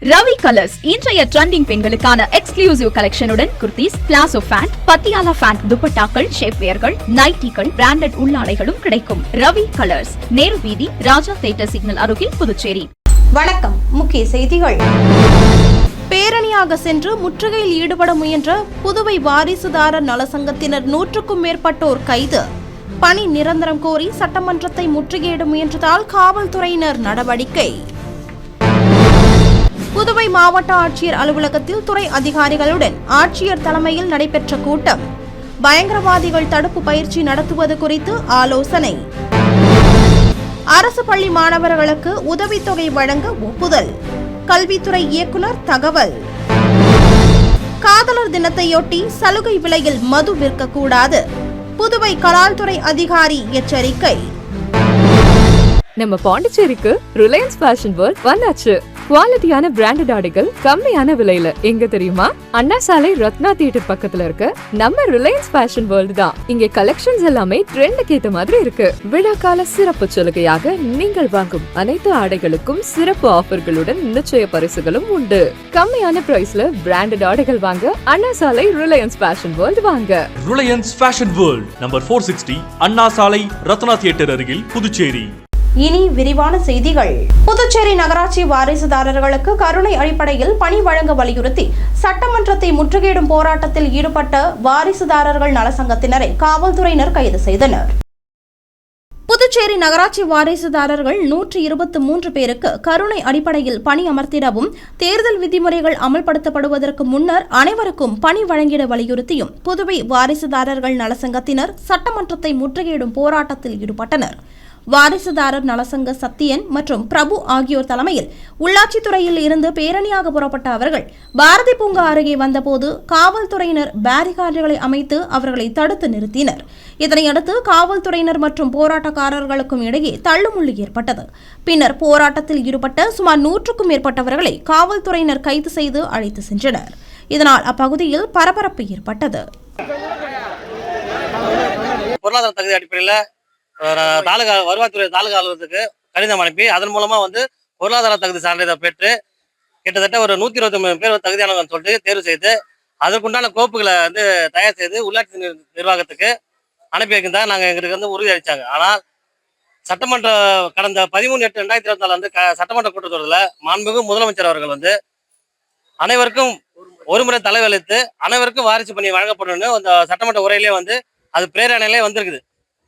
Ravi colours இன்றைய trending பெண்களுக்கான exclusive கலெக்ஷனுடன் kurtis, palazzo pant, Patiala pant, துப்பட்டாக்கள், ஷேப்வேர்கள், நைட்டிகள், பிராண்டட் உள்ளாடைகளும் கிடைக்கும். ரவி கலர்ஸ், நேரு வீதி, ராஜா தியேட்டர் சிக்னல் அருகில், புதுச்சேரி. வணக்கம். முக்கிய செய்திகள். பேரணியாக சென்று முற்றுகையில் ஈடுபட முயன்ற புதுவை வாரிசுதாரர் நலசங்கத்தினர் 100க்கும் மேற்பட்டோர் கைது. பணி நிரந்தரம் கோரி சட்டமன்றத்தை முற்றுகையிட முயன்றதால் காவல்துறையினர் நடவடிக்கை. புதுவை மாவட்ட ஆட்சியர் அலுவலகத்தில் துறை அதிகாரிகளுடன் ஆட்சியர் தலைமையில் நடைபெற்ற கூட்டம். பயங்கரவாதிகள் தடுப்பு பயிற்சி நடத்துவது குறித்து ஆலோசனை. அரசு பள்ளி மாணவர்களுக்கு உதவித்தொகை வழங்க ஒப்புதல். கல்வித்துறை இயக்குநர் தகவல். காதலர் தினத்தையொட்டி சலுகை விலையில் மது விற்கக்கூடாது. புதுவை கலால்துறை அதிகாரி எச்சரிக்கை. நம்ம பாண்டிச்சேரிக்கு ரிலையன்ஸ் ஃபேஷன் வேர்ல்ட் வந்தாச்சு. குவாலிட்டியான பிராண்டட் ஆடைகள் கம்மியான விலையில. எங்க தெரியுமா? அண்ணா சாலை ரத்னா தியேட்டர் பக்கத்துல இருக்க நம்ம ரிலையன்ஸ் ஃபேஷன் வேர்ல்ட் தான். இங்க கலெக்ஷன்ஸ் எல்லாமே ட்ரெண்டுக்கு ஏத்த மாதிரி இருக்கு. விழாக்கால சிறப்பு சலுகையாக நீங்கள் வாங்கும் அனைத்து ஆடைகளுக்கும் சிறப்பு ஆஃபர்களுடன் நிச்சய பரிசுகளும் உண்டு. கம்மியான பிரைஸ்ல பிராண்டட் ஆடைகள் வாங்க அண்ணா சாலை ரிலையன்ஸ் ஃபேஷன் வேர்ல்ட் வாங்க. ரிலையன்ஸ் ஃபேஷன் வேர்ல்ட் நம்பர் 460 அண்ணா சாலை ரத்னா தியேட்டர் அருகில், புதுச்சேரி. இனி விரிவான செய்திகள். புதுச்சேரி நகராட்சி வாரிசுதாரர்களுக்கு கருணை அடிப்படையில் பணி வழங்க வலியுறுத்தி சட்டமன்றத்தை முற்றுகையிடும் போராட்டத்தில் ஈடுபட்ட வாரிசுதாரர்கள் நலசங்கத்தினரை காவல்துறையினர் கைது செய்தனர். புதுச்சேரி நகராட்சி வாரிசுதாரர்கள் 123 பேருக்கு கருணை அடிப்படையில் பணி அமர்த்திடவும் தேர்தல் விதிமுறைகள் அமல்படுத்தப்படுவதற்கு முன்னர் அனைவருக்கும் பணி வழங்கிட வலியுறுத்தியும் புதுவை வாரிசுதாரர்கள் நலசங்கத்தினர் சட்டமன்றத்தை முற்றுகையிடும் போராட்டத்தில் ஈடுபட்டனர். வாரிசுதாரர் நலசங்க சத்தியன் மற்றும் பிரபு ஆகியோர் தலைமையில் உள்ளாட்சித்துறையில் இருந்து பேரணியாக புறப்பட்ட அவர்கள் பாரதி பூங்கா அருகே வந்தபோது காவல்துறையினர் பேரிகார்டுகளை அமைத்து அவர்களை தடுத்து நிறுத்தினர். இதனையடுத்து காவல்துறையினர் மற்றும் போராட்டக்காரர்களுக்கும் இடையே தள்ளுமுள்ளு ஏற்பட்டது. பின்னர் போராட்டத்தில் ஈடுபட்ட சுமார் 100க்கும் மேற்பட்டவர்களை காவல்துறையினர் கைது செய்து அழைத்து சென்றனர். இதனால் அப்பகுதியில் பரபரப்பு ஏற்பட்டது. பொருளாதார தகுதி அடிப்படையில் வருவாய்த்துறை தாலுகா அலுவலகத்துக்கு கடிதம் அனுப்பி அதன் மூலமா பொருளாதார தகுதி சான்றிதழ் பெற்று கிட்டத்தட்ட ஒரு 129 பேர் தகுதியானவங்க சொல்லிட்டு தேர்வு செய்து அதற்குண்டான கோப்புகளை தயார் செய்து உள்ளாட்சி நிர்வாகத்துக்கு அனுப்பி வைக்கிறதா நாங்கள் எங்களுக்கு உறுதி அளித்தாங்க. ஆனால் சட்டமன்ற கடந்த 13/8/2024 சட்டமன்ற கூட்டத்தொடரில் மாண்புமிகு முதலமைச்சர் அவர்கள் அனைவருக்கும் ஒருமுறை தலைவலித்து அனைவருக்கும் வாரிசு பணி வழங்கப்படும் அந்த சட்டமன்ற உரையிலே அது பிரேரணையிலே வந்திருக்குது.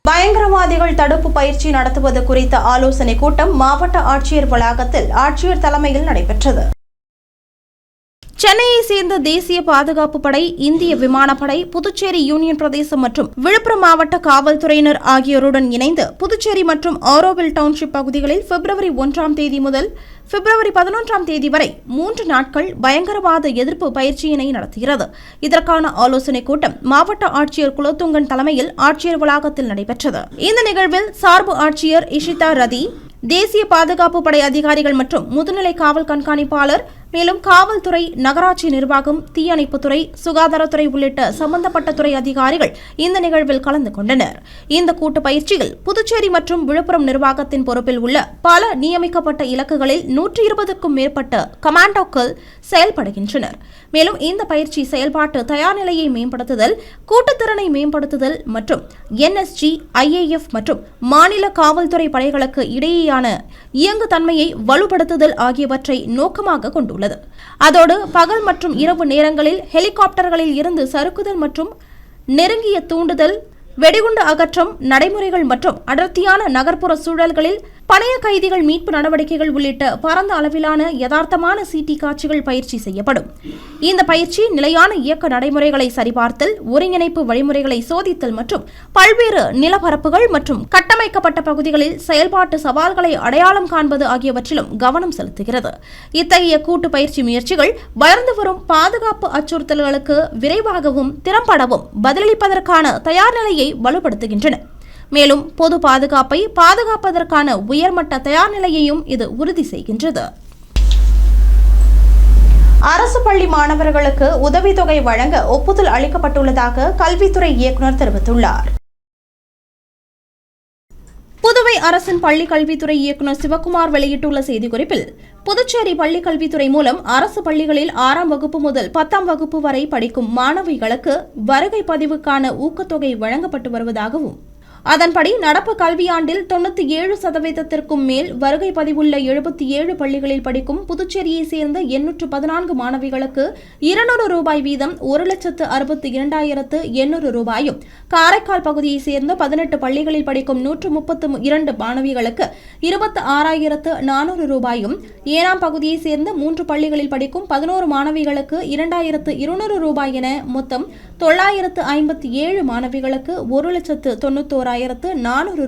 பயங்கரவாதிகள் தடுப்பு பயிற்சி நடத்துவது குறித்த ஆலோசனை கூட்டம் மாவட்ட ஆட்சியர் வளாகத்தில் ஆட்சியர் தலைமையில் நடைபெற்றது. சென்னையை சேர்ந்த தேசிய பாதுகாப்பு படை, இந்திய விமானப்படை, புதுச்சேரி யூனியன் பிரதேசம் மற்றும் விழுப்புரம் மாவட்ட காவல்துறையினர் ஆகியோருடன் இணைந்து புதுச்சேரி மற்றும் ஆரோவில் டவுன்ஷிப் பகுதிகளில் பிப்ரவரி 1ஆம் தேதி முதல் பிப்ரவரி 11ஆம் தேதி வரை 3 நாட்கள் பயங்கரவாத எதிர்ப்பு பயிற்சியினை நடத்துகிறது. இதற்கான ஆலோசனை கூட்டம் மாவட்ட ஆட்சியர் குலோத்துங்கன் தலைமையில் ஆட்சியர் வளாகத்தில் நடைபெற்றது. இந்த நிகழ்வில் சார்பு ஆட்சியர் இஷிதா ரதி, தேசிய பாதுகாப்பு படை அதிகாரிகள் மற்றும் முதுநிலை காவல் கண்காணிப்பாளர், மேலும் காவல்துறை, நகராட்சி நிர்வாகம், தீயணைப்புத்துறை, சுகாதாரத்துறை உள்ளிட்ட சம்பந்தப்பட்ட துறை அதிகாரிகள் இந்த நிகழ்வில் கலந்து கொண்டனர். இந்த கூட்டு பயிற்சியில் புதுச்சேரி மற்றும் விழுப்புரம் நிர்வாகத்தின் பொறுப்பில் உள்ள பல நியமிக்கப்பட்ட இலக்குகளில் 120க்கும் மேற்பட்ட கமாண்டோக்கள் செயல்படுகின்றனர். மேலும் இந்த பயிற்சி செயல்பாட்டு தயார் நிலையை மேம்படுத்துதல், கூட்டுத்திறனை மேம்படுத்துதல் மற்றும் NSG, IAF மற்றும் மாநில காவல்துறை படைகளுக்கு இடையேயான இயங்கு தன்மையை வலுப்படுத்துதல் ஆகியவற்றை நோக்கமாக கொண்டுள்ளது. அதோடு பகல் மற்றும் இரவு நேரங்களில் ஹெலிகாப்டர்களில் இருந்து சறுக்குதல் மற்றும் நெருங்கிய தூண்டுதல், வெடிகுண்டு அகற்றம் நடைமுறைகள் மற்றும் அடர்த்தியான நகர்ப்புற சூழல்களில் பணைய கைதிகள் மீட்பு நடவடிக்கைகள் உள்ளிட்ட பரந்த அளவிலான யதார்த்தமான CT காட்சிகள் பயிற்சி செய்யப்படும். இந்த பயிற்சி நிலையான இயக்க நடைமுறைகளை சரிபார்த்தல், ஒருங்கிணைப்பு வழிமுறைகளை சோதித்தல் மற்றும் பல்வேறு நிலப்பரப்புகள் மற்றும் கட்டமைக்கப்பட்ட பகுதிகளில் செயல்பாட்டு சவால்களை அடையாளம் காண்பது ஆகியவற்றிலும் கவனம் செலுத்துகிறது. இத்தகைய கூட்டு பயிற்சி முயற்சிகள் வளர்ந்து வரும் பாதுகாப்பு அச்சுறுத்தல்களுக்கு விரைவாகவும் திறம்படவும் பதிலளிப்பதற்கான தயார் நிலையை வலுப்படுத்துகின்றன. மேலும் பொது பாதுகாப்பை பாதுகாப்பதற்கான உயர்மட்ட தயார் நிலையையும் இது உறுதி செய்கின்றது. அரசு பள்ளி மாணவர்களுக்கு உதவித்தொகை வழங்க ஒப்புதல் அளிக்கப்பட்டுள்ளதாக கல்வித்துறை இயக்குநர் தெரிவித்துள்ளார். புதுவை அரசின் பள்ளி கல்வித்துறை இயக்குநர் சிவக்குமார் வெளியிட்டுள்ள செய்திக்குறிப்பில், புதுச்சேரி பள்ளி கல்வித்துறை மூலம் அரசு பள்ளிகளில் 6ஆம் வகுப்பு முதல் 10ஆம் வகுப்பு வரை படிக்கும் மாணவிகளுக்கு வருகை பதிவுக்கான ஊக்கத்தொகை வழங்கப்பட்டு வருவதாகவும், அதன்படி நடப்பு கல்வியாண்டில் 97% மேல் வருகை பதிவுள்ள 77 பள்ளிகளில் படிக்கும் புதுச்சேரியைச் சேர்ந்த 814 மாணவிகளுக்கு 200 ரூபாய் வீதம் 1,62,800 ரூபாயும், காரைக்கால் பகுதியைச் சேர்ந்த 18 பள்ளிகளில் படிக்கும் 132 மாணவிகளுக்கு 26,400 ரூபாயும், ஏனாம் பகுதியைச் சேர்ந்த 3 பள்ளிகளில் படிக்கும் 11 மாணவிகளுக்கு 2,200 ரூபாய் என மொத்தம் 957 மாணவிகளுக்கு 1,91,400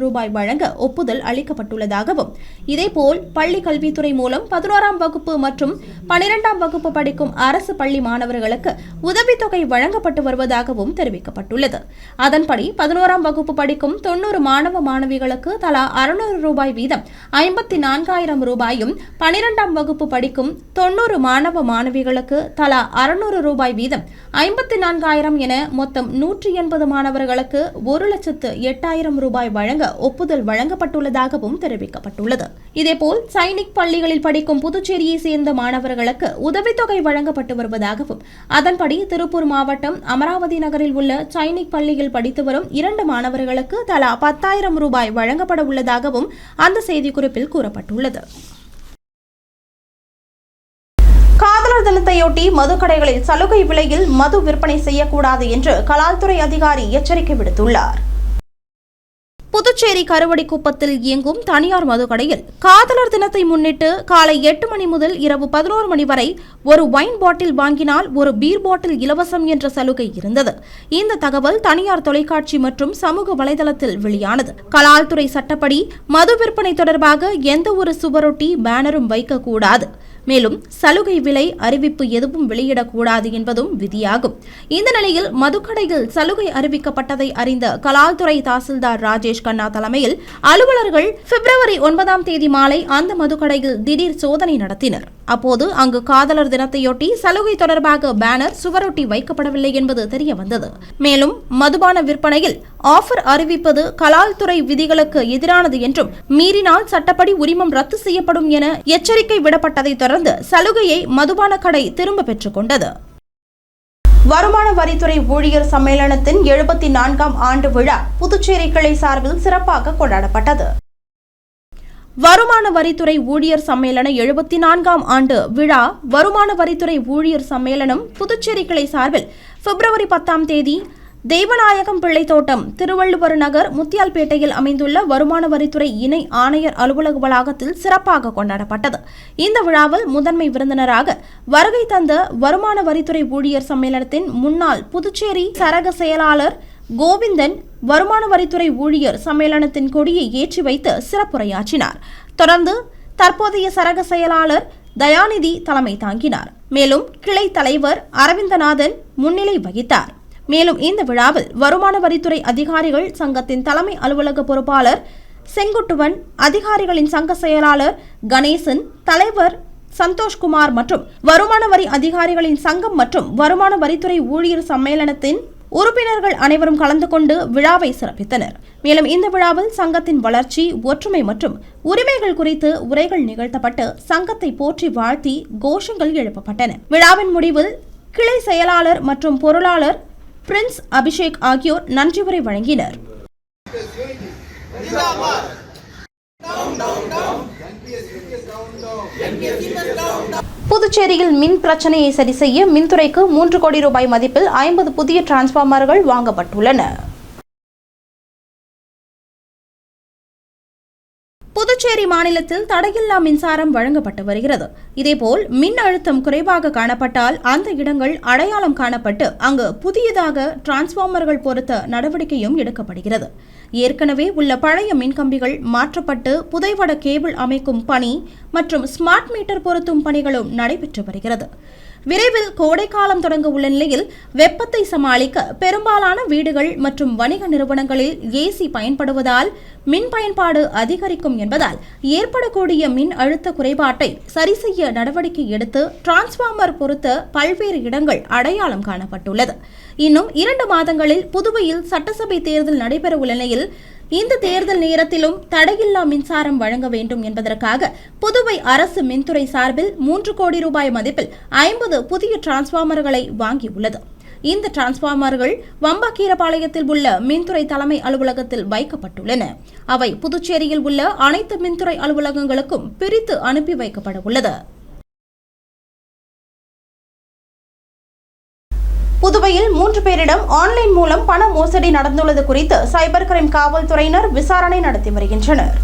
ரூபாய் வழங்க ஒப்புதல் அளிக்கப்பட்டுள்ளதாகவும், இதேபோல் பள்ளி கல்வித்துறை மூலம் 11ஆம் வகுப்பு மற்றும் 12ஆம் வகுப்பு படிக்கும் அரசு பள்ளி மாணவர்களுக்கு உதவித்தொகை வழங்கப்பட்டு வருவதாகவும் தெரிவிக்கப்பட்டுள்ளது. அதன்படி 11ஆம் வகுப்பு படிக்கும் 90 மாணவ மாணவிகளுக்கு தலா 600 ரூபாய் வீதம் 54,000 ரூபாயும், 12ஆம் வகுப்பு படிக்கும் 90 மாணவ மாணவிகளுக்கு தலா 600 ரூபாய் வீதம் 54,000 என மொத்தம் 180 மாணவர்களுக்கு 1,08,000 ரூபாய் வழங்க ஒப்புதல் வழங்கப்பட்டுள்ளதாகவும் தெரிவிக்கப்பட்டுள்ளது. இதேபோல் சைனிக் பள்ளிகளில் படிக்கும் புதுச்சேரியை சேர்ந்த மாணவர்களுக்கு உதவித்தொகை வழங்கப்பட்டு வருவதாகவும், அதன்படி திருப்பூர் மாவட்டம் அமராவதி நகரில் உள்ள சைனிக் பள்ளியில் படித்து வரும் 2 மாணவர்களுக்கு தலா 10,000 ரூபாய் வழங்கப்பட உள்ளதாகவும் அந்த செய்திக்குறிப்பில் கூறப்பட்டுள்ளது. காதலர் தினத்தையொட்டி மதுக்கடைகளில் சலுகை விலையில் மது விற்பனை செய்யக்கூடாது என்று கலால்துறை அதிகாரி எச்சரிக்கை விடுத்துள்ளார். புதுச்சேரி கருவடிக்குப்பத்தில் இயங்கும் தனியார் மதுக்கடையில் காதலர் தினத்தை முன்னிட்டு காலை 8 மணி முதல் இரவு 11 மணி வரை ஒரு வைன் பாட்டில் வாங்கினால் ஒரு பீர் பாட்டில் இலவசம் என்ற சலுகை இருந்தது. இந்த தகவல் தனியார் தொலைக்காட்சி மற்றும் சமூக வலைதளத்தில் வெளியானது. கலால்துறை சட்டப்படி மது விற்பனை தொடர்பாக எந்த ஒரு சுவரொட்டி பேனரும் வைக்கக்கூடாது. மேலும் சலுகை விலை அறிவிப்பு எதுவும் வெளியிடக்கூடாது என்பதும் விதியாகும். இந்த நிலையில் மதுக்கடையில் சலுகை அறிவிக்கப்பட்டதை அறிந்த கலால்துறை தாசில்தார் ராஜேஷ் கண்ணா தலைமையில் அலுவலர்கள் பிப்ரவரி 9ஆம் தேதி மாலை அந்த மதுக்கடையில் திடீர் சோதனை நடத்தினர். அப்போது அங்கு காதலர் தினத்தையொட்டி சலுகை தொடர்பாக பேனர் சுவரொட்டி வைக்கப்படவில்லை என்பது தெரிய வந்தது. மேலும் மதுபான விற்பனையில் ஆஃபர் அறிவிப்பது கலால்துறை விதிகளுக்கு எதிரானது என்றும், மீறினால் சட்டப்படி உரிமம் ரத்து செய்யப்படும் என எச்சரிக்கை விடப்பட்டதை தொடர்ந்து சலுகையை மதுபான கடை திரும்ப பெற்றுக் கொண்டது. வருமான வரித்துறை ஊழியர் சம்மேளனத்தின் 74ஆம் ஆண்டு விழா புதுச்சேரி கிளை சார்பில் சிறப்பாக கொண்டாடப்பட்டது. வருமான வரித்துறை ஊழியர் சம்மேளன 74ஆம் ஆண்டு விழா வருமான வரித்துறை ஊழியர் சம்மேளனம் புதுச்சேரி கிளை சார்பில் பிப்ரவரி 10ஆம் தேதி தெய்வநாயகம் பிள்ளை தோட்டம், திருவள்ளுவர் நகர், முத்தியால்பேட்டையில் அமைந்துள்ள வருமான வரித்துறை இணை ஆணையர் அலுவலக வளாகத்தில் சிறப்பாக கொண்டாடப்பட்டது. இந்த விழாவில் முதன்மை விருந்தினராக வருகை தந்த வருமான வரித்துறை ஊழியர் சம்மேளனத்தின் முன்னாள் புதுச்சேரி சரக செயலாளர் கோவிந்தன் வருமான வரித்துறை ஊழியர் சம்மேளனத்தின் கொடியை ஏற்றி வைத்து சிறப்புரையாற்றினார். தொடர்ந்து தற்போதைய சரக செயலாளர் தயாநிதி தலைமை தாங்கினார். மேலும் கிளை தலைவர் அரவிந்தநாதன் முன்னிலை வகித்தார். மேலும் இந்த விழாவில் வருமான வரித்துறை அதிகாரிகள் சங்கத்தின் தலைமை அலுவலக பொறுப்பாளர் செங்குட்டுவன், அதிகாரிகளின் சங்க செயலாளர் கணேசன், தலைவர் சந்தோஷ்குமார் மற்றும் வருமான வரி அதிகாரிகளின் சங்கம் மற்றும் வருமான வரித்துறை ஊழியர் சம்மேளனத்தின் உறுப்பினர்கள் அனைவரும் கலந்து கொண்டு விழாவை சிறப்பித்தனர். மேலும் இந்த விழாவில் சங்கத்தின் வளர்ச்சி, ஒற்றுமை மற்றும் உரிமைகள் குறித்து உரைகள் நிகழ்த்தப்பட்டு சங்கத்தை போற்றி வாழ்த்தி கோஷங்கள் எழுப்பப்பட்டன. விழாவின் முடிவில் கிளை செயலாளர் மற்றும் பொருளாளர் பிரின்ஸ் அபிஷேக் ஆகியோர் நன்றி உரை வழங்கினர். புதுச்சேரியில் மின் பிரச்சனையை சரி செய்ய மின்துறைக்கு 3 கோடி ரூபாய் மதிப்பில் 50 புதிய டிரான்ஸ்பார்மர்கள் வாங்கப்பட்டுள்ளன. புதுச்சேரி மாநிலத்தில் தடையில்லா மின்சாரம் வழங்கப்பட்டு வருகிறது. இதேபோல் மின் அழுத்தம் குறைவாக காணப்பட்டால் அந்த இடங்கள் அடையாளம் காணப்பட்டு அங்கு புதியதாக டிரான்ஸ்பார்மர்கள் பொருத்த நடவடிக்கையும் எடுக்கப்படுகிறது. ஏற்கனவே உள்ள பழைய மின்கம்பிகள் மாற்றப்பட்டு புதைவட கேபிள் அமைக்கும் பணி மற்றும் ஸ்மார்ட் மீட்டர் பொருத்தும் பணிகளும் நடைபெற்று வருகிறது. விரைவில் கோடைக்காலம் தொடங்க உள்ள நிலையில் வெப்பத்தை சமாளிக்க பெரும்பாலான வீடுகள் மற்றும் வணிக நிறுவனங்களில் ஏசி பயன்படுவதால் மின் பயன்பாடு அதிகரிக்கும் என்பதால் ஏற்படக்கூடிய மின் அழுத்த குறைபாட்டை சரி செய்ய நடவடிக்கை எடுத்து டிரான்ஸ்பார்மர் பொருத்த பல்வேறு இடங்கள் அடையாளம் காணப்பட்டுள்ளது. இன்னும் 2 மாதங்களில் புதுவையில் சட்டசபை தேர்தல் நடைபெற உள்ள நிலையில் இந்த தேர்தல் நேரத்திலும் தடையில்லா மின்சாரம் வழங்க வேண்டும் என்பதற்காக புதுவை அரசு மின்துறை சார்பில் 3 கோடி ரூபாய் மதிப்பில் 50 புதிய டிரான்ஸ்பார்மர்களை வாங்கியுள்ளது. இந்த டிரான்ஸ்பார்மர்கள் வம்பாக்கீரபாளையத்தில் உள்ள மின்துறை தலைமை அலுவலகத்தில் வைக்கப்பட்டுள்ளன. அவை புதுச்சேரியில் உள்ள அனைத்து மின்துறை அலுவலகங்களுக்கும் பிரித்து அனுப்பி வைக்கப்பட உள்ளது. புதுவையில் 3 பேரிடம் ஆன்லைன் மூலம் பண மோசடி நடந்துள்ளது குறித்து சைபர் கிரைம் காவல்துறையினர் விசாரணை நடத்தி வருகின்றனர்.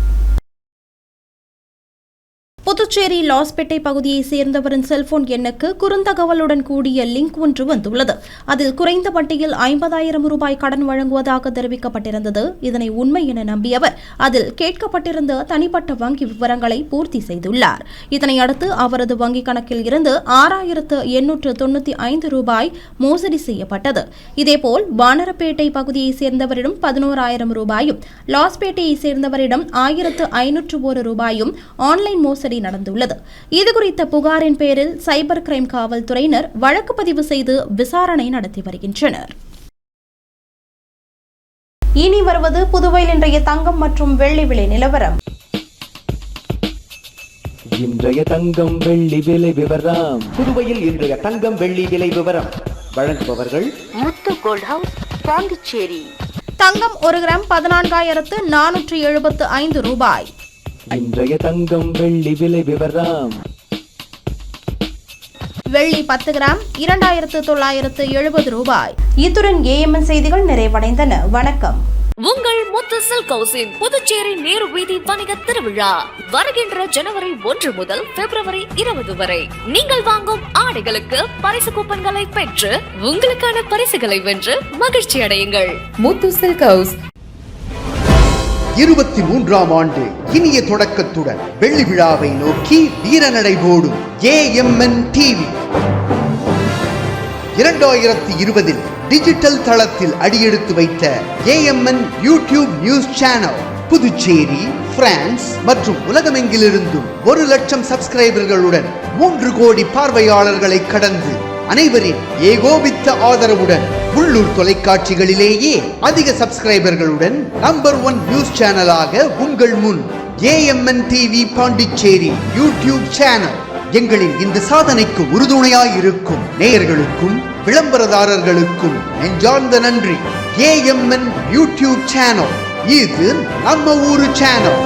புதுச்சேரி லாஸ்பேட்டை பகுதியை சேர்ந்தவரின் செல்போன் எண்ணுக்கு குறுந்தகவலுடன் கூடிய லிங்க் ஒன்று வந்துள்ளது. அதில் குறைந்த வட்டியில் 50,000 ரூபாய் கடன் வழங்குவதாக தெரிவிக்கப்பட்டிருந்தது. இதனை உண்மை என நம்பியவர் அதில் கேட்கப்பட்டிருந்த தனிப்பட்ட வங்கி விவரங்களை பூர்த்தி செய்துள்ளார். இதனையடுத்து அவரது வங்கிக் கணக்கில் இருந்து 6,895 ரூபாய் மோசடி செய்யப்பட்டது. இதேபோல் வானரப்பேட்டை பகுதியை சேர்ந்தவரிடம் 11,000 ரூபாயும், லாஸ்பேட்டையை சேர்ந்தவரிடம் 1,501 ரூபாயும் ஆன்லைன் மோசடி நடந்துள்ளது. இதுகுறித்த புகாரின் பேரில் சைபர் கிரைம் காவல்துறையினர் வழக்கு பதிவு செய்து விசாரணை நடத்தி வருகின்றனர். இனி வருவது புதுவையில் இன்றைய தங்கம் மற்றும் வெள்ளி விலை நிலவரம். இன்றைய தங்கம் வெள்ளி விலை விவரம். புதுவையில் இன்றைய தங்கம் வெள்ளி விலை விவரம் வழங்குபவர்கள் முத்து கோல்ட் ஹவுஸ், பாண்டிச்சேரி. தங்கம் 1 கிராம் 14,475 ரூபாய். இன்றைய தங்கம் வெள்ளி விலை விவரம். வெள்ளி 10 கிராம் 2,970 ரூபாய். இத்துடன் AMN செய்திகள் நிறைவடைந்தன. வணக்கம். உங்கள் முத்து சில்க் ஹவுஸின் புதுச்சேரி நேரு வீதி வணிக திருவிழா வருகின்ற ஜனவரி 1 முதல் பிப்ரவரி 20 வரை. நீங்கள் வாங்கும் ஆடைகளுக்கு பரிசு கூப்பன்களை பெற்று உங்களுக்கான பரிசுகளை வென்று மகிழ்ச்சி அடையுங்கள். முத்து சில்க் ஹவுஸ் 23ஆம் ஆண்டு இனிய தொடக்கத்துடன் வெள்ளி விழாவை நோக்கி வீரநடை போடும் AMN TV 2020 டிஜிட்டல் தளத்தில் அடியெடுத்து வைத்த AMN YouTube news channel Puducherry, France மற்றும் உலகமெங்கிலிருந்தும் 1 லட்சம் சப்ஸ்கிரைபர்களுடன் 3 கோடி பார்வையாளர்களை கடந்து அனைவரின் ஏகோபித்த ஆதரவுடன் உள்ளூர் தொலைக்காட்சிகளிலேயே அதிக சப்ஸ்கிரைபர்களுடன் நம்பர் 1 நியூஸ் சேனலாக உங்கள் முன் AMN TV Pondicherry YouTube channel. எங்களின் இந்த சாதனைக்கு உறுதுணையாயிருக்கும் நேயர்களுக்கும் விளம்பரதாரர்களுக்கும் நெஞ்சார்ந்த நன்றி. AMN யூடியூப் சேனல், இது நம்ம ஊரு சேனல்.